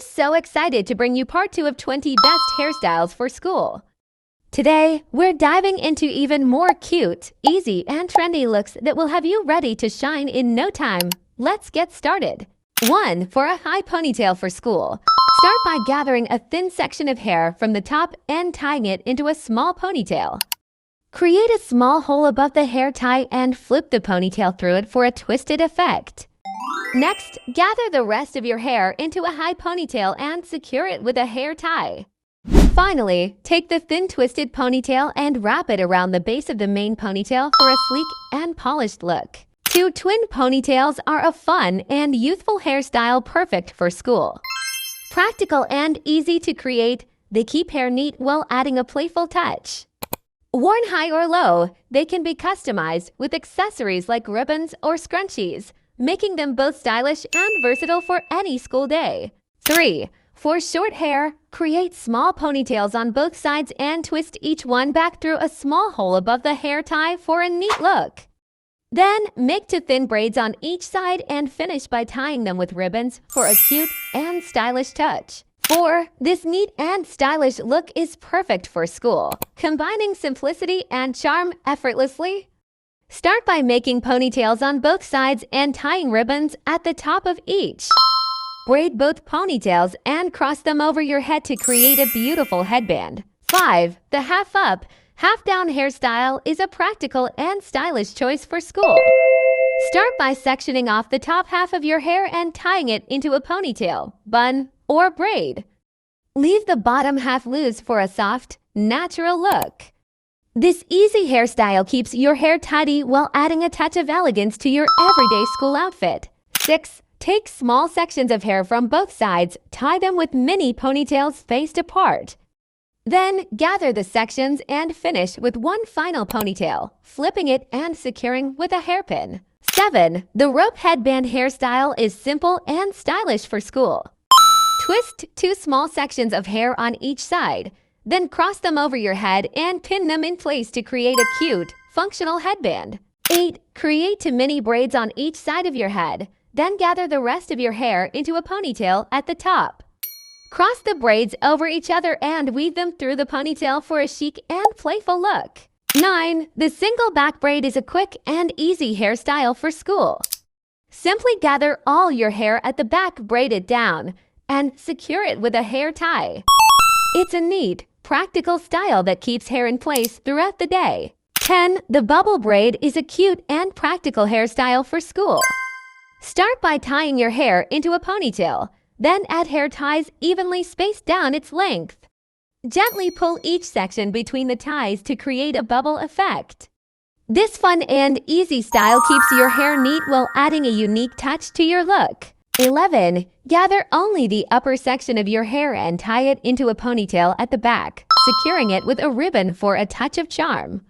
so excited to bring you part 2 of 20 best hairstyles for school. Today, we're diving into even more cute, easy, and trendy looks that will have you ready to shine in no time. Let's get started. 1. For a high ponytail for school. Start by gathering a thin section of hair from the top and tying it into a small ponytail. Create a small hole above the hair tie and flip the ponytail through it for a twisted effect. Next, gather the rest of your hair into a high ponytail and secure it with a hair tie. Finally, take the thin twisted ponytail and wrap it around the base of the main ponytail for a sleek and polished look. 2 twin ponytails are a fun and youthful hairstyle perfect for school. Practical and easy to create, they keep hair neat while adding a playful touch. Worn high or low, they can be customized with accessories like ribbons or scrunchies, making them both stylish and versatile for any school day. 3. For short hair, create small ponytails on both sides and twist each one back through a small hole above the hair tie for a neat look. Then, make 2 thin braids on each side and finish by tying them with ribbons for a cute and stylish touch. 4. This neat and stylish look is perfect for school, combining simplicity and charm effortlessly. Start by making ponytails on both sides and tying ribbons at the top of each. Braid both ponytails and cross them over your head to create a beautiful headband. 5. The half-up, half-down hairstyle is a practical and stylish choice for school. Start by sectioning off the top half of your hair and tying it into a ponytail, bun, or braid. Leave the bottom half loose for a soft, natural look. This easy hairstyle keeps your hair tidy while adding a touch of elegance to your everyday school outfit. 6. Take small sections of hair from both sides, tie them with mini ponytails faced apart. Then, gather the sections and finish with one final ponytail, flipping it and securing with a hairpin. 7. The rope headband hairstyle is simple and stylish for school. Twist 2 small sections of hair on each side, then cross them over your head and pin them in place to create a cute, functional headband. 8. Create 2 mini braids on each side of your head, then gather the rest of your hair into a ponytail at the top. Cross the braids over each other and weave them through the ponytail for a chic and playful look. 9. The single back braid is a quick and easy hairstyle for school. Simply gather all your hair at the back braided down and secure it with a hair tie. It's a neat, practical style that keeps hair in place throughout the day. 10. The bubble braid is a cute and practical hairstyle for school. Start by tying your hair into a ponytail, then add hair ties evenly spaced down its length. Gently pull each section between the ties to create a bubble effect. This fun and easy style keeps your hair neat while adding a unique touch to your look. 11. Gather only the upper section of your hair and tie it into a ponytail at the back, securing it with a ribbon for a touch of charm.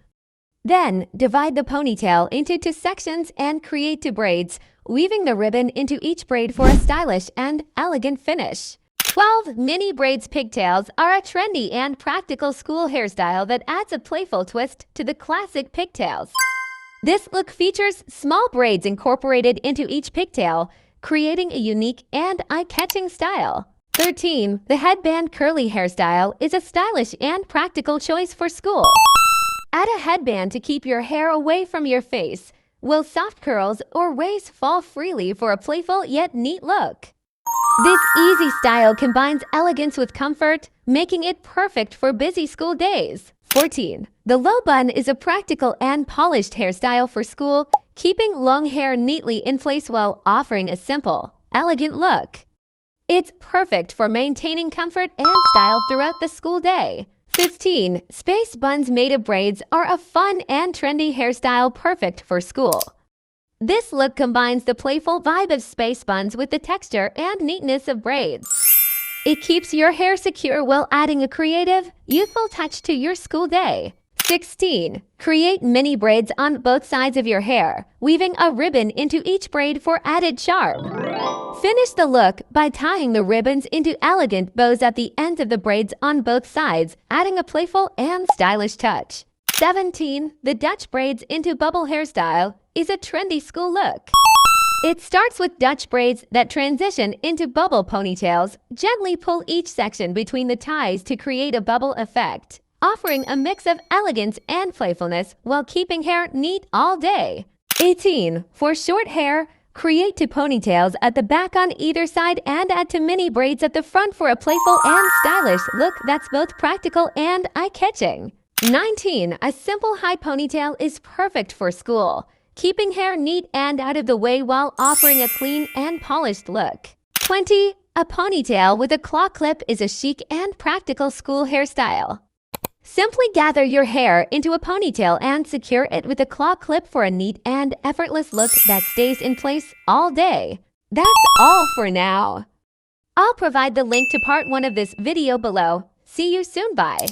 Then, divide the ponytail into 2 sections and create 2 braids, weaving the ribbon into each braid for a stylish and elegant finish. 12. Mini braids pigtails are a trendy and practical school hairstyle that adds a playful twist to the classic pigtails. This look features small braids incorporated into each pigtail, creating a unique and eye-catching style. 13. The headband curly hairstyle is a stylish and practical choice for school. Add a headband to keep your hair away from your face, while soft curls or waves fall freely for a playful yet neat look. This easy style combines elegance with comfort, making it perfect for busy school days. 14. The low bun is a practical and polished hairstyle for school, keeping long hair neatly in place while offering a simple, elegant look. It's perfect for maintaining comfort and style throughout the school day. 15. Space buns made of braids are a fun and trendy hairstyle perfect for school. This look combines the playful vibe of space buns with the texture and neatness of braids. It keeps your hair secure while adding a creative, youthful touch to your school day. 16. Create mini braids on both sides of your hair, weaving a ribbon into each braid for added charm. Finish the look by tying the ribbons into elegant bows at the ends of the braids on both sides, adding a playful and stylish touch. 17. The Dutch braids into bubble hairstyle is a trendy school look. It starts with Dutch braids that transition into bubble ponytails. Gently pull each section between the ties to create a bubble effect, offering a mix of elegance and playfulness while keeping hair neat all day. 18. For short hair, create two ponytails at the back on either side and add two mini braids at the front for a playful and stylish look that's both practical and eye-catching. 19. A simple high ponytail is perfect for school, keeping hair neat and out of the way while offering a clean and polished look. 20. A ponytail with a claw clip is a chic and practical school hairstyle. Simply gather your hair into a ponytail and secure it with a claw clip for a neat and effortless look that stays in place all day. That's all for now. I'll provide the link to part 1 of this video below. See you soon, bye!